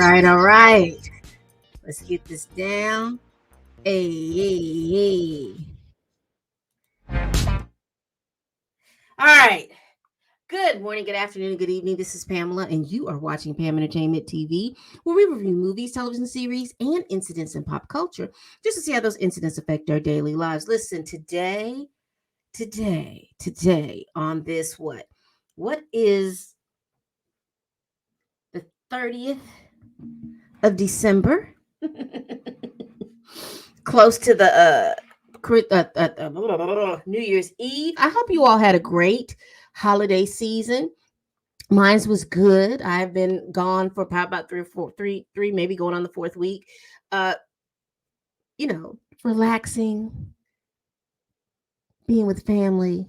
All right. Let's get this down. Hey. All right. Good morning, good afternoon, good evening. This is Pamela, and you are watching Pam Entertainment TV, where we review movies, television series, and incidents in pop culture, just to see how those incidents affect our daily lives. Listen, today, on this what? What is the 30th of December? Close to the New Year's Eve. I hope you all had a great holiday season. Mine's was good. I've been gone for probably about three, maybe going on the fourth week. Uh, relaxing, being with family,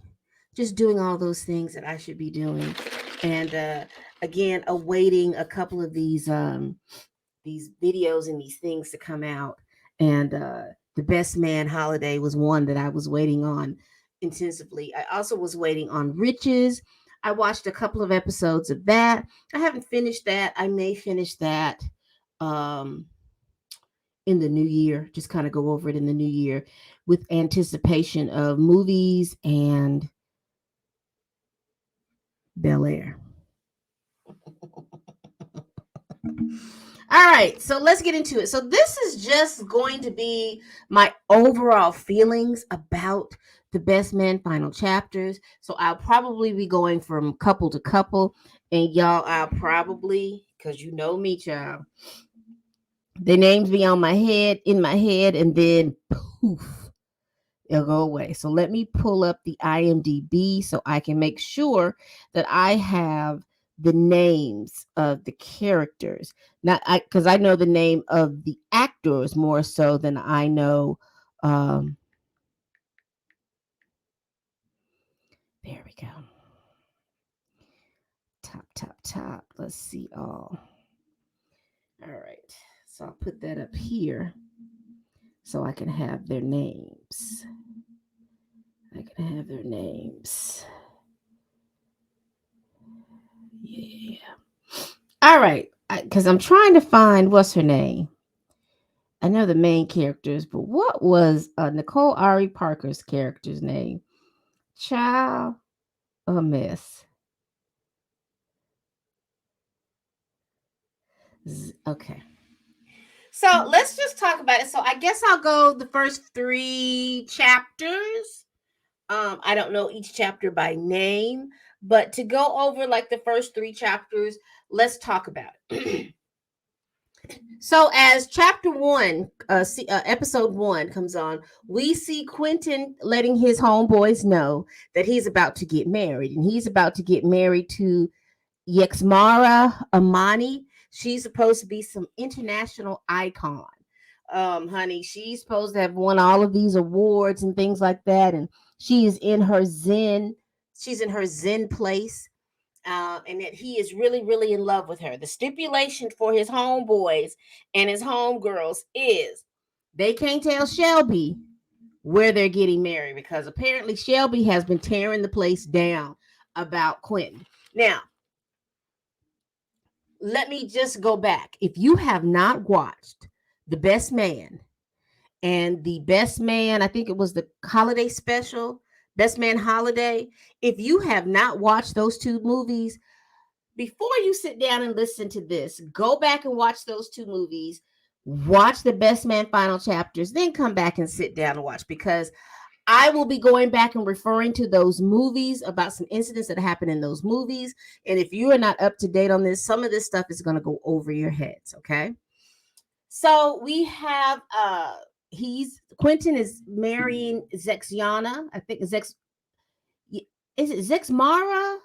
just doing all those things that I should be doing. And again, awaiting a couple of these videos and these things to come out. And the Best Man holiday was one that I was waiting on intensively. I also was waiting on Riches. I watched a couple of episodes of that. I haven't finished that. I may finish that in the new year, just kind of go over it in the new year with anticipation of movies and Bel Air. All right, so let's get into it. So this is just going to be my overall feelings about the Best Man final chapters. So I'll probably be going from couple to couple, and y'all, I'll probably, because you know me, child, the names be on my head, in my head, and then poof, it'll go away. So let me pull up the IMDb so I can make sure that I have the names of the characters, not because I know the name of the actors more so than I know. There we go. Top. Let's see all. All right. So I'll put that up here so I can have their names. Yeah. All right. Because I'm trying to find what's her name. I know the main characters, but what was Nicole Ari Parker's character's name? Child, a mess. Okay. So let's just talk about it. So I guess I'll go the first 3 chapters. I don't know each chapter by name, but to go over like the first 3 chapters, let's talk about it. So as chapter 1, episode 1 comes on, we see Quentin letting his homeboys know that he's about to get married, and he's about to get married to Yexmara Amani. She's supposed to be some international icon. Honey, she's supposed to have won all of these awards and things like that, and she is in her zen. She's in her zen place. And that he is really, really in love with her. The stipulation for his homeboys and his homegirls is they can't tell Shelby where they're getting married, because apparently Shelby has been tearing the place down about Quentin. Now, let me just go back. If you have not watched The Best Man and The Best Man, I think it was the holiday special, Best Man Holiday. If you have not watched those 2 movies, before you sit down and listen to this, go back and watch those 2 movies, watch the Best Man final chapters, then come back and sit down and watch, because I will be going back and referring to those movies about some incidents that happened in those movies. And if you are not up to date on this, some of this stuff is going to go over your heads. Okay. So we have, Quentin is marrying Zexiana. I think is it Zexmara?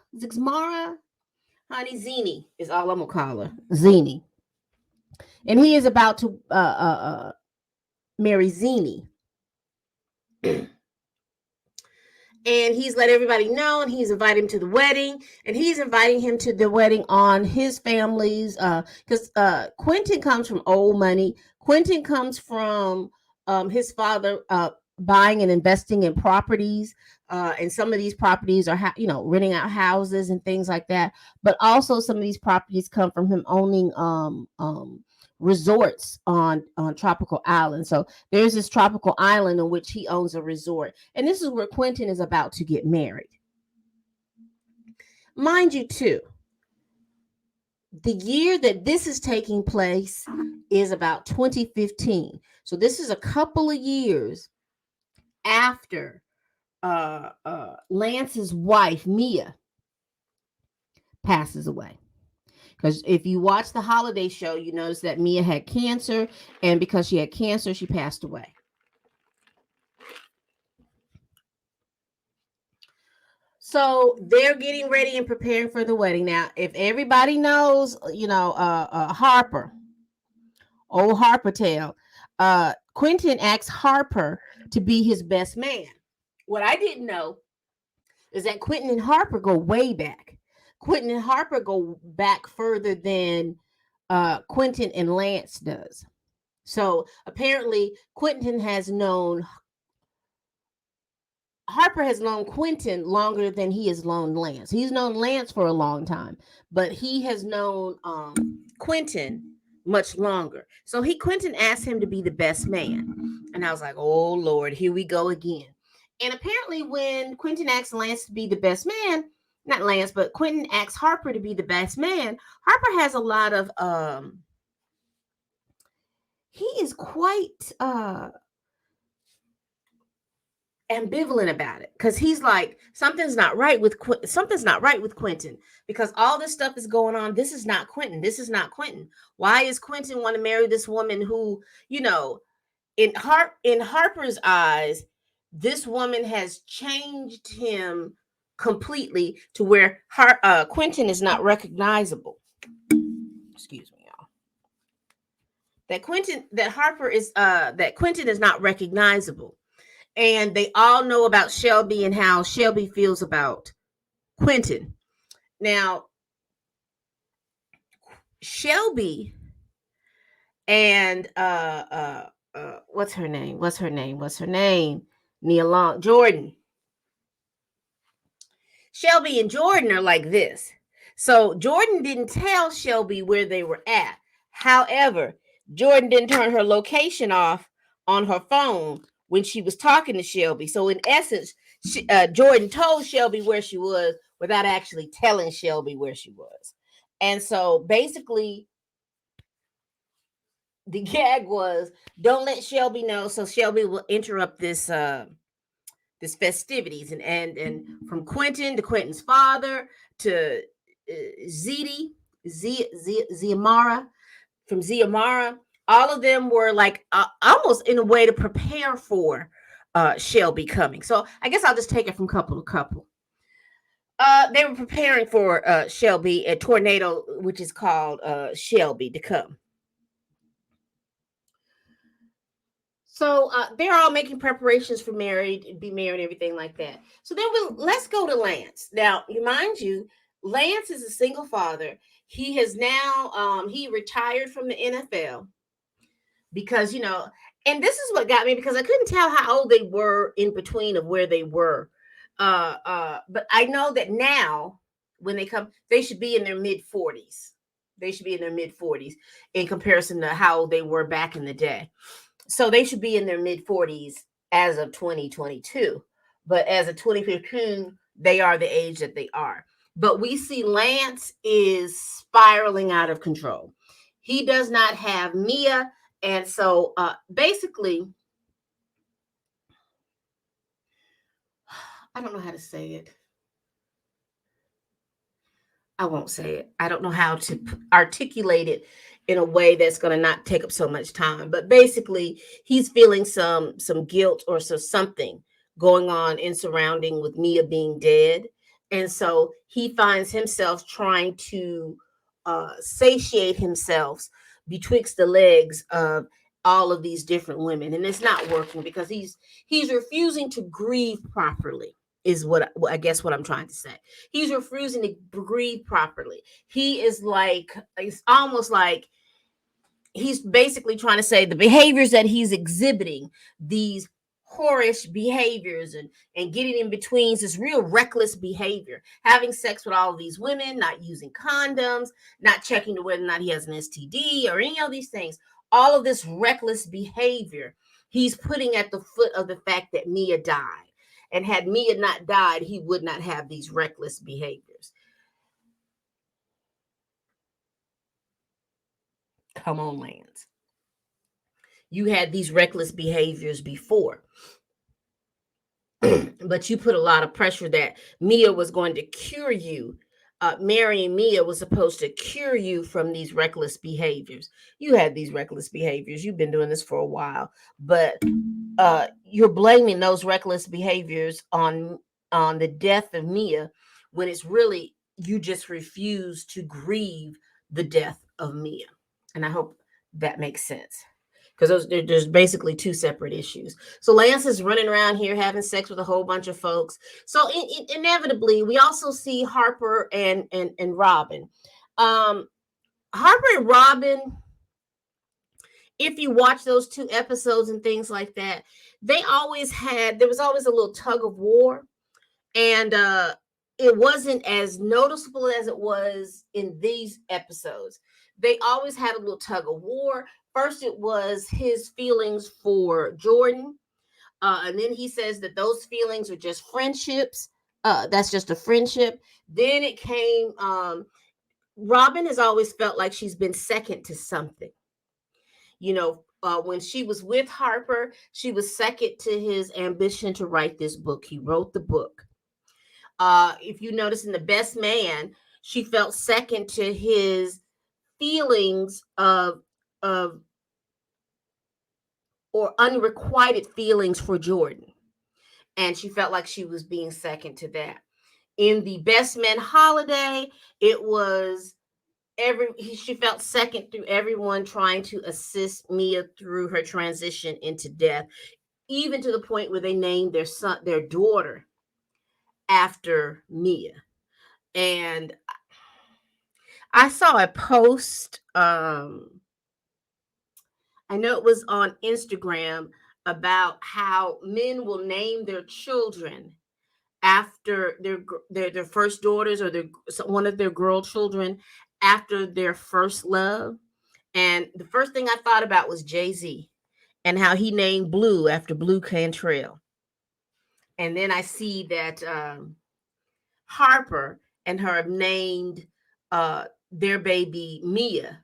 Honey, Zini is all I'm gonna call her. Zini. And he is about to marry Zini. And he's let everybody know, and he's invited him to the wedding, and he's inviting him to the wedding on his family's, because Quentin comes from old money. Quentin comes from his father buying and investing in properties, and some of these properties are renting out houses and things like that. But also some of these properties come from him owning resorts on tropical islands. So there's this tropical island in which he owns a resort, and this is where Quentin is about to get married. Mind you, too, the year that this is taking place is about 2015. So this is a couple of years after Lance's wife, Mia, passes away. Because if you watch the holiday show, you notice that Mia had cancer, and because she had cancer, she passed away. So they're getting ready and preparing for the wedding. Now, if everybody knows, Harper, old Harper tale, Quentin asked Harper to be his best man. What I didn't know is that Quentin and Harper go way back. Quentin and Harper go back further than Quentin and Lance does. So apparently Harper has known Quentin longer than he has known Lance. He's known Lance for a long time, but he has known Quentin much longer. So Quentin asked him to be the best man. And I was like, oh Lord, here we go again. And apparently when Quentin asked Lance to be the best man, not Lance, but Quentin asked Harper to be the best man, Harper has a lot of he is quite ambivalent about it, because he's like, something's not right with Quentin, because all this stuff is going on. This is not Quentin. Why is Quentin want to marry this woman who, in Harper's eyes, this woman has changed him completely to where Quentin is not recognizable. Excuse me, y'all. That Quentin is not recognizable. And they all know about Shelby and how Shelby feels about Quentin. Now, Shelby and what's her name? Nia Long, Jordan. Shelby and Jordan are like this. So Jordan didn't tell Shelby where they were at. However, Jordan didn't turn her location off on her phone when she was talking to Shelby. So in essence, Jordan told Shelby where she was without actually telling Shelby where she was. And so basically the gag was, don't let Shelby know, so Shelby will interrupt this festivities. And from Quentin to Quentin's father to Ziamara, from Ziamara, all of them were like almost in a way to prepare for Shelby coming. So I guess I'll just take it from couple to couple. They were preparing for Shelby, a tornado, which is called Shelby, to come. So they're all making preparations for be married, everything like that. So then let's go to Lance. Now, mind you, Lance is a single father. He has now, he retired from the NFL because, and this is what got me, because I couldn't tell how old they were in between of where they were. But I know that now when they come, they should be in their mid-40s. They should be in their mid-40s in comparison to how they were back in the day. So they should be in their mid-40s as of 2022. But as of 2015, they are the age that they are. But we see Lance is spiraling out of control. He does not have Mia. And so basically, I don't know how to say it. I won't say it. I don't know how to articulate it in a way that's going to not take up so much time. But basically, he's feeling some guilt or something going on in surrounding with Mia being dead. And so he finds himself trying to satiate himself betwixt the legs of all of these different women. And it's not working because he's refusing to grieve properly. Is what I guess what I'm trying to say. He's refusing to grieve properly. He is like, it's almost like he's basically trying to say the behaviors that he's exhibiting, these whorish behaviors and getting in betweens, this real reckless behavior, having sex with all of these women, not using condoms, not checking to whether or not he has an STD or any of these things. All of this reckless behavior he's putting at the foot of the fact that Mia died. And had Mia not died, he would not have these reckless behaviors. Come on, Lance. You had these reckless behaviors before. But you put a lot of pressure that Mia was going to cure you. Marrying Mia was supposed to cure you from these reckless behaviors. You had these reckless behaviors. You've been doing this for a while, but you're blaming those reckless behaviors on the death of Mia, when it's really you just refuse to grieve the death of Mia. And I hope that makes sense, because there's basically two separate issues. So Lance is running around here having sex with a whole bunch of folks. So inevitably, we also see Harper and Robin. Harper and Robin, if you watch those two episodes and things like that, there was always a little tug of war, and it wasn't as noticeable as it was in these episodes. They always had a little tug of war. First, it was his feelings for Jordan. And then he says that those feelings are just friendships. That's just a friendship. Then it came, Robin has always felt like she's been second to something. When she was with Harper, she was second to his ambition to write this book. He wrote the book. If you notice in The Best Man, she felt second to his feelings of or unrequited feelings for Jordan. And she felt like she was being second to that. In The Best Man Holiday, it was she felt second through everyone trying to assist Mia through her transition into death, even to the point where they named their daughter after Mia. And I saw a post, I know it was on Instagram, about how men will name their children after their first daughters, or one of their girl children after their first love. And the first thing I thought about was Jay-Z and how he named Blue after Blue Cantrell. And then I see that Harper and her have named their baby Mia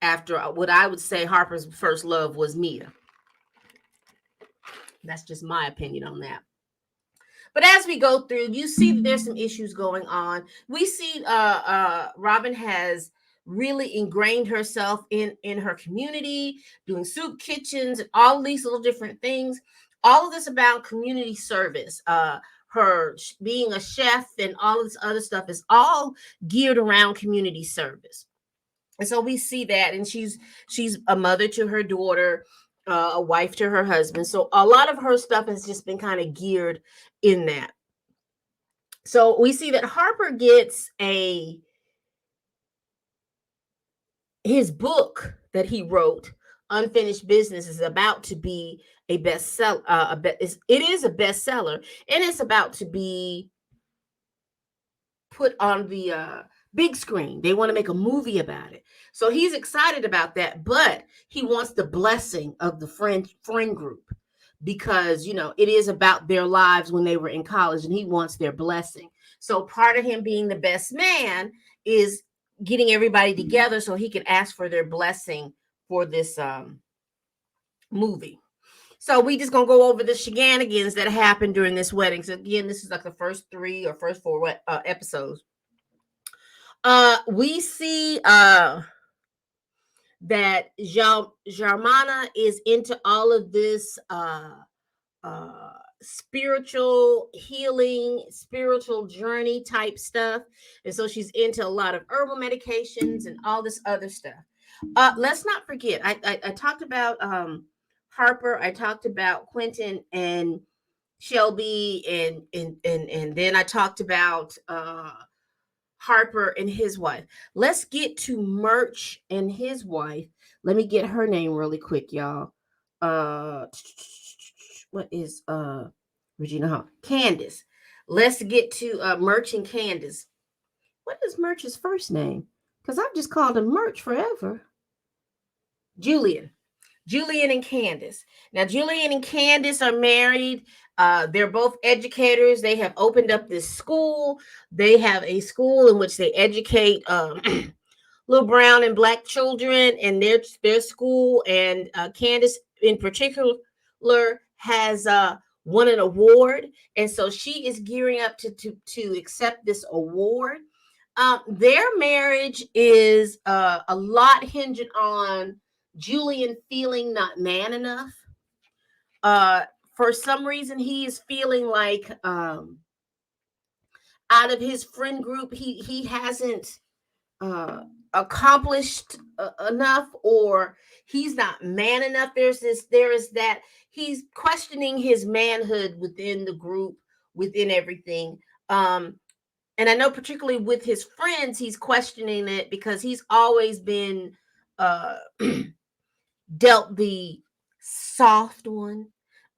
after what I would say Harper's first love was Mia. That's just my opinion on that. But as we go through, you see that there's some issues going on. We see Robin has really ingrained herself in her community, doing soup kitchens and all these little different things. All of this about community service. Her being a chef and all this other stuff is all geared around community service. And so we see that, and she's a mother to her daughter, a wife to her husband. So a lot of her stuff has just been kind of geared in that. So we see that Harper gets his book that he wrote, Unfinished Business, is about to be a bestseller. It is a bestseller, and it's about to be put on the big screen. They want to make a movie about it. So he's excited about that, but he wants the blessing of the friend group, because, it is about their lives when they were in college, and he wants their blessing. So part of him being the best man is getting everybody together so he can ask for their blessing for this movie. So we just gonna go over the shenanigans that happened during this wedding. So again, this is like the first 3 or first 4 episodes. We see that Germana is into all of this spiritual healing, spiritual journey type stuff. And so she's into a lot of herbal medications and all this other stuff. Let's not forget, I talked about Harper, I talked about Quentin and Shelby, and then I talked about Harper and his wife. Let's get to Murch and his wife. Let me get her name really quick, y'all. what is Regina Hall? Candace. Let's get to Murch and Candace. What is Murch's first name? Because I've just called him Murch forever. Julian. Julian and Candace. Now, Julian and Candace are married. They're both educators. They have opened up this school. They have a school in which they educate little brown and black children in their school. And Candace, in particular, has won an award, and so she is gearing up to accept this award. Their marriage is a lot hinging on Julian feeling not man enough. For some reason, he is feeling like out of his friend group, he hasn't accomplished enough, or he's not man enough. There is that he's questioning his manhood within the group, within everything. And I know particularly with his friends, he's questioning it because he's always been dealt the soft one.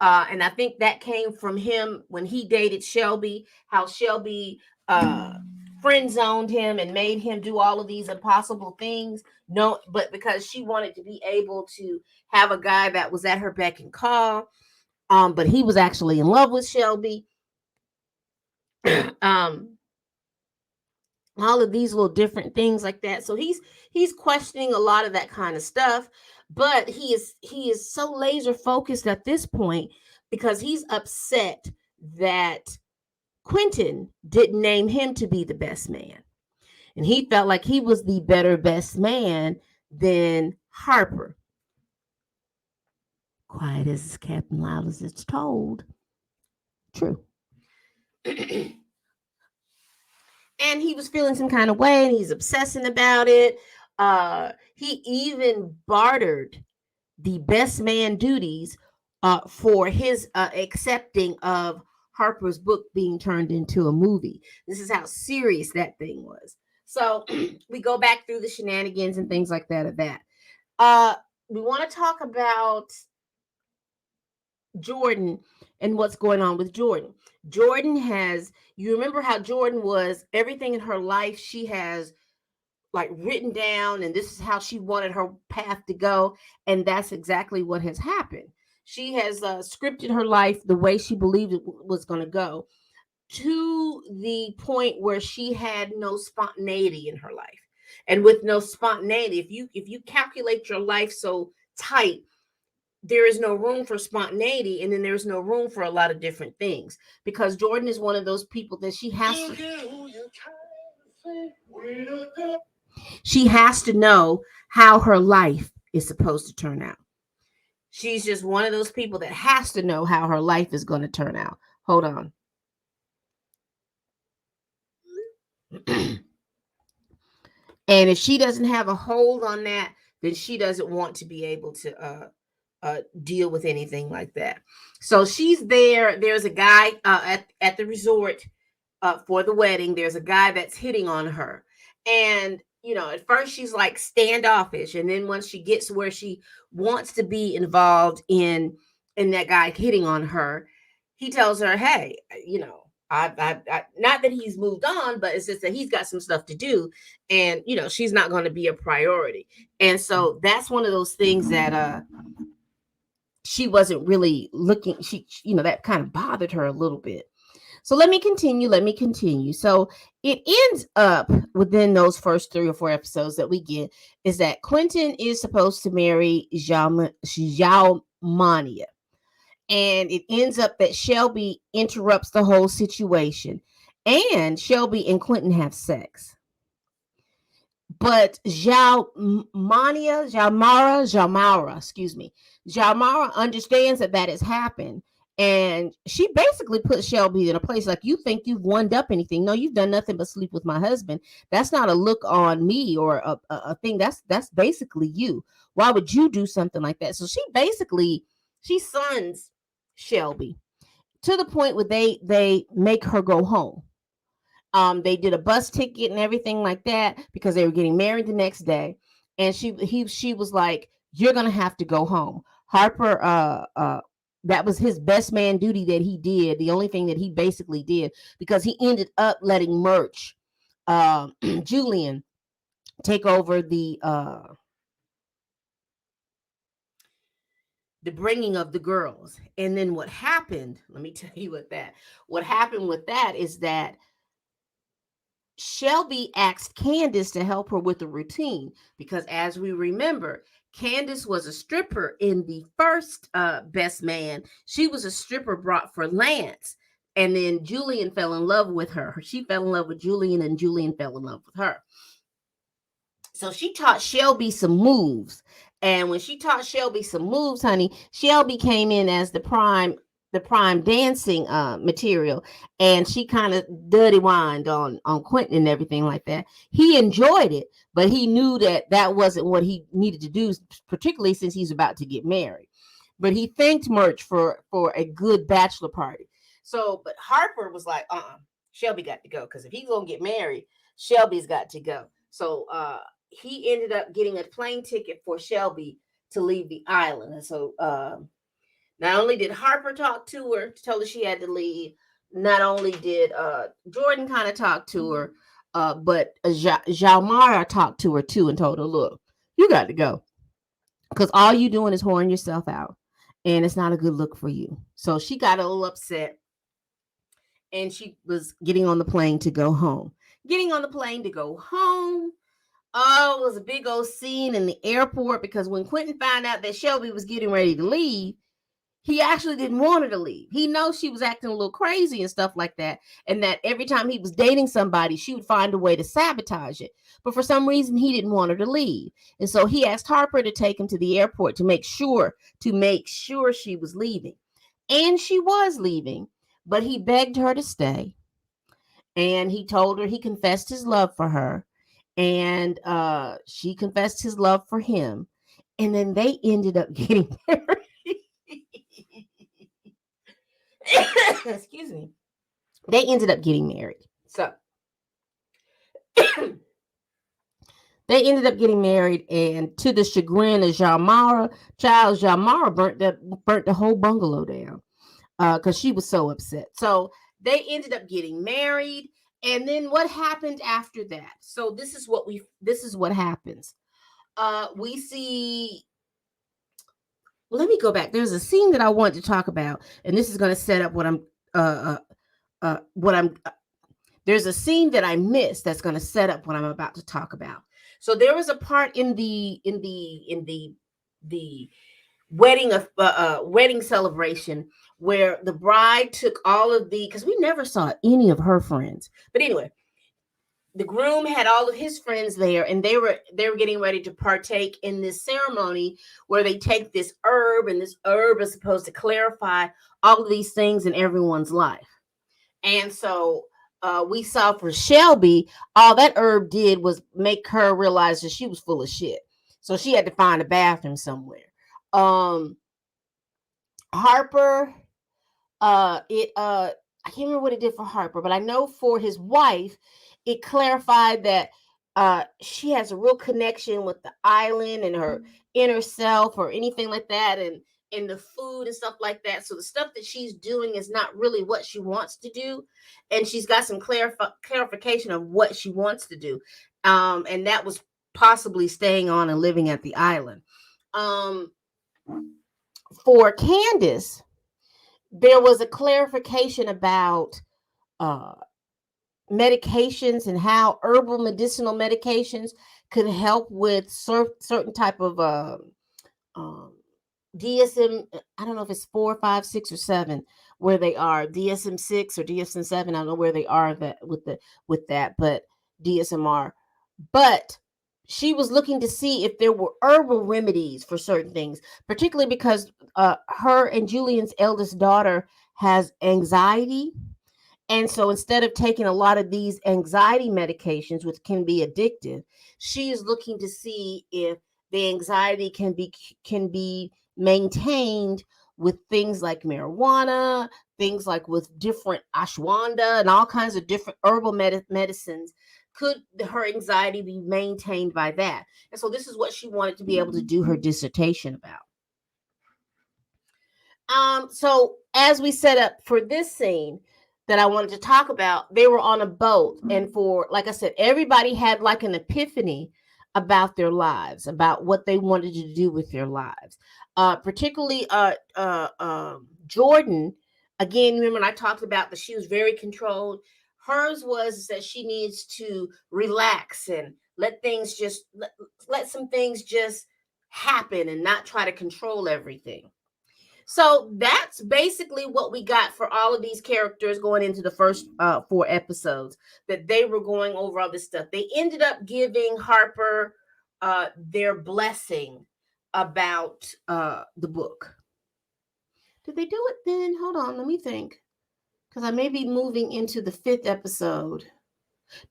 And I think that came from him when he dated Shelby, how Shelby friend zoned him and made him do all of these impossible things. No, but because she wanted to be able to have a guy that was at her beck and call. But he was actually in love with Shelby. All of these little different things like that. So he's questioning a lot of that kind of stuff, but he is so laser focused at this point because he's upset that Quentin didn't name him to be the best man. And he felt like he was the better best man than Harper. Quiet as it's kept and loud as it's told. True. And he was feeling some kind of way and he's obsessing about it. He even bartered the best man duties for his accepting of Harper's book being turned into a movie. This is how serious that thing was. So we go back through the shenanigans and things like that of that. We want to talk about Jordan and what's going on with Jordan. Jordan has, you remember how Jordan was, everything in her life she has like written down, and this is how she wanted her path to go, and that's exactly what has happened. She has scripted her life the way she believed it was going to go, to the point where she had no spontaneity in her life. And with no spontaneity, if you calculate your life so tight, there is no room for spontaneity, and then there's no room for a lot of different things, because Jordan is one of those people that she has to know how her life is supposed to turn out. She's just one of those people that has to know how her life is going to turn out. Hold on. And if she doesn't have a hold on that, then she doesn't want to be able to deal with anything like that. So she's there. There's a guy at the resort for the wedding. There's a guy that's hitting on her, and at first she's like standoffish, and then once she gets where she wants to be involved in that guy hitting on her, he tells her, "Hey, I not that he's moved on, but it's just that he's got some stuff to do, and she's not going to be a priority." And so that's one of those things that she wasn't really looking. She that kind of bothered her a little bit. So let me continue. So it ends up within those first 3 or 4 episodes that we get is that Quentin is supposed to marry Xiao Mania. And it ends up that Shelby interrupts the whole situation. And Shelby and Quentin have sex. But Xiaomara understands that has happened. And she basically puts Shelby in a place like, you think you've won up anything. No, you've done nothing but sleep with my husband. That's not a look on me or a thing. That's basically you. Why would you do something like that? So she sons Shelby to the point where they make her go home. They did a bus ticket and everything like that because they were getting married the next day. And she was like, you're going to have to go home. Harper That was his best man duty that he did. The only thing that he basically did, because he ended up letting Murch, Julian, take over the bringing of the girls. And then what happened, let me tell you what happened with that is that Shelby asked Candace to help her with the routine, because as we remember, Candace was a stripper in the first Best Man. She was a stripper brought for Lance. And then Julian fell in love with her. She fell in love with Julian, and Julian fell in love with her. So she taught Shelby some moves. And when she taught Shelby some moves, honey, Shelby came in as the prime dancing material, and she kind of dirty whined on Quentin and everything like that. He enjoyed it, but he knew that wasn't what he needed to do, particularly since he's about to get married. But he thanked Murch for a good bachelor party. So, but Harper was like, Shelby got to go, because if he's gonna get married, Shelby's got to go. So he ended up getting a plane ticket for Shelby to leave the island. And so not only did Harper talk to her, tell her she had to leave, not only did Jordan kind of talk to her, but Jalmara talked to her too and told her, look, you got to go, because all you doing is whoring yourself out, and it's not a good look for you. So she got a little upset, and she was getting on the plane to go home. Oh, it was a big old scene in the airport, because when Quentin found out that Shelby was getting ready to leave, he actually didn't want her to leave. He knows she was acting a little crazy and stuff like that, and that every time he was dating somebody, she would find a way to sabotage it. But for some reason, he didn't want her to leave. And so he asked Harper to take him to the airport to make sure she was leaving. And she was leaving, but he begged her to stay. And he told her, he confessed his love for her, and she confessed his love for him, and then they ended up getting married. Excuse me. They ended up getting married. So they ended up getting married, and to the chagrin of Jalmara, burnt the whole bungalow down, because she was so upset. So they ended up getting married. And then what happened after that? So this is what happens. We see. Let me go back. There's a scene that I want to talk about, and this is going to set up there's a scene that I missed that's going to set up what I'm about to talk about. So there was a part in the wedding celebration where the bride took all of because we never saw any of her friends. But anyway, the groom had all of his friends there, and they were getting ready to partake in this ceremony where they take this herb, and this herb is supposed to clarify all of these things in everyone's life. And so we saw for Shelby, all that herb did was make her realize that she was full of shit. So she had to find a bathroom somewhere. Harper, I can't remember what it did for Harper, but I know for his wife, it clarified that she has a real connection with the island and her inner self or anything like that, and the food and stuff like that. So the stuff that she's doing is not really what she wants to do, and she's got some clarification of what she wants to do, and that was possibly staying on and living at the island. For Candace, there was a clarification about medications and how herbal medicinal medications could help with certain type of DSM. I don't know if it's 4, 5, 6, or 7 where they are. DSM 6 or DSM 7. I don't know where they are with that, but DSMR. But she was looking to see if there were herbal remedies for certain things, particularly because her and Julian's eldest daughter has anxiety. And so instead of taking a lot of these anxiety medications, which can be addictive, she is looking to see if the anxiety can be maintained with things like marijuana, things like with different ashwagandha and all kinds of different herbal medicines. Could her anxiety be maintained by that? And so this is what she wanted to be able to do her dissertation about. So as we set up for this scene that I wanted to talk about, they were on a boat, and for, like I said, everybody had like an epiphany about their lives, about what they wanted to do with their lives. Particularly Jordan. Again, remember when I talked about that she was very controlled. Hers was that she needs to relax and let things just let some things just happen and not try to control everything. So that's basically what we got for all of these characters going into the first 4 episodes, that they were going over all this stuff. They ended up giving Harper their blessing about the book. Did they do it then? Hold on, let me think. Because I may be moving into the 5th episode.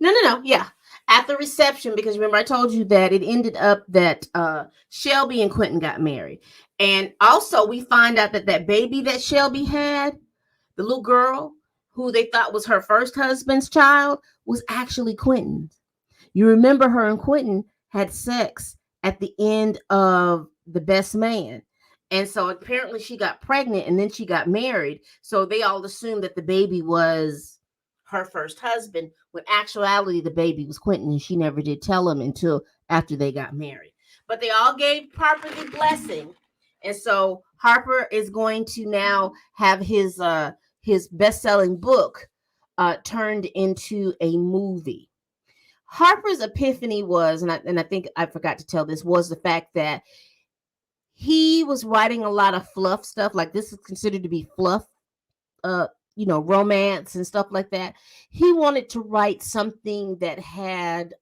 No. Yeah. At the reception, because remember I told you that it ended up that Shelby and Quentin got married. And also we find out that that baby that Shelby had, the little girl who they thought was her first husband's child, was actually Quentin's. You remember her and Quentin had sex at the end of The Best Man. And so apparently she got pregnant and then she got married. So they all assumed that the baby was her first husband, when actuality the baby was Quentin, and she never did tell him until after they got married. But they all gave Harper the blessing. And so Harper is going to now have his best-selling book turned into a movie. Harper's epiphany was, and I think I forgot to tell this, was the fact that he was writing a lot of fluff stuff. Like, this is considered to be fluff, romance and stuff like that. He wanted to write something that had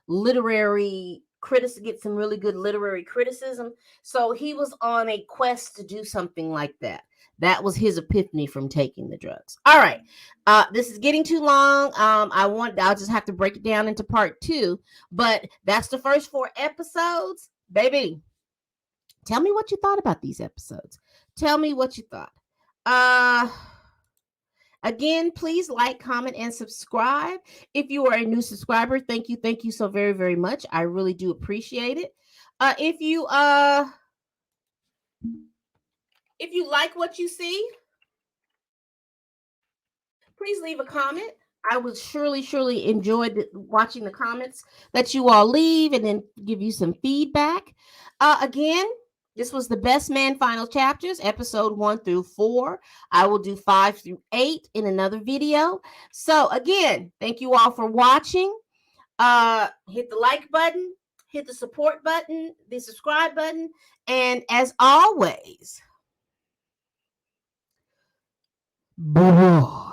literary criticism, get some really good literary criticism. So he was on a quest to do something like that. That was his epiphany from taking the drugs. All right. This is getting too long. I'll just have to break it down into part 2. But that's the first 4 episodes. Baby, tell me what you thought about these episodes. Tell me what you thought. Again, please like, comment, and subscribe. If you are a new subscriber, thank you so very, very much. I really do appreciate it. If you like what you see, please leave a comment. I would surely enjoy watching the comments that you all leave, and then give you some feedback. Again, this was the Best Man Final Chapters, episode 1 through 4. I will do 5 through 8 in another video. So again, thank you all for watching. Hit the like button, hit the support button, the subscribe button, and as always, boy.